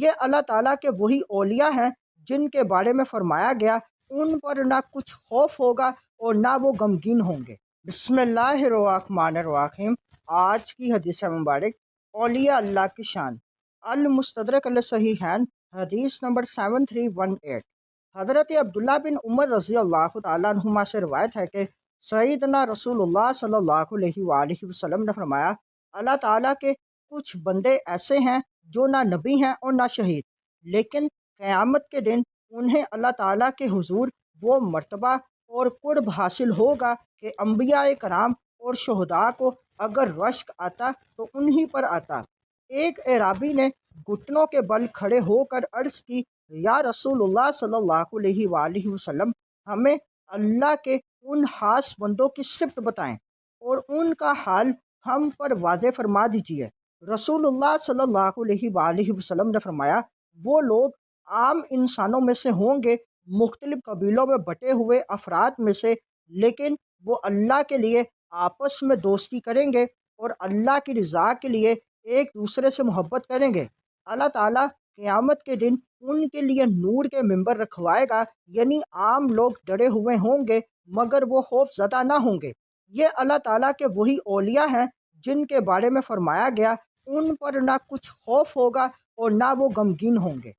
یہ اللہ تعالیٰ کے وہی اولیاء ہیں جن کے بارے میں فرمایا گیا ان پر نہ کچھ خوف ہوگا اور نہ وہ غمگین ہوں گے۔ بسم اللہ الرحمن الرحیم۔ آج کی حدیث مبارک اولیاء اللہ کی شان، المستدرک الصحیحین، حدیث نمبر 7318۔ حضرت عبداللہ بن عمر رضی اللہ تعالیٰ عنہما سے روایت ہے کہ سیدنا رسول اللہ صلی اللہ علیہ وآلہ وسلم نے فرمایا، اللہ تعالیٰ کے کچھ بندے ایسے ہیں جو نہ نبی ہیں اور نہ شہید، لیکن قیامت کے دن انہیں اللہ تعالیٰ کے حضور وہ مرتبہ اور قرب حاصل ہوگا کہ انبیاء کرام اور شہداء کو اگر رشک آتا تو انہی پر آتا۔ ایک اعرابی نے گھٹنوں کے بل کھڑے ہو کر عرض کی، یا رسول اللہ صلی اللہ علیہ وآلہ وسلم، ہمیں اللہ کے ان خاص بندوں کی صفت بتائیں اور ان کا حال ہم پر واضح فرما دیجیے۔ رسول اللہ صلی اللہ علیہ وآلہ وسلم نے فرمایا، وہ لوگ عام انسانوں میں سے ہوں گے، مختلف قبیلوں میں بٹے ہوئے افراد میں سے، لیکن وہ اللہ کے لیے آپس میں دوستی کریں گے اور اللہ کی رضا کے لیے ایک دوسرے سے محبت کریں گے۔ اللہ تعالیٰ قیامت کے دن ان کے لیے نور کے ممبر رکھوائے گا، یعنی عام لوگ ڈرے ہوئے ہوں گے مگر وہ خوف زدہ نہ ہوں گے۔ یہ اللہ تعالیٰ کے وہی اولیاء ہیں جن کے بارے میں فرمایا گیا ان پر نہ کچھ خوف ہوگا اور نہ وہ غمگین ہوں گے۔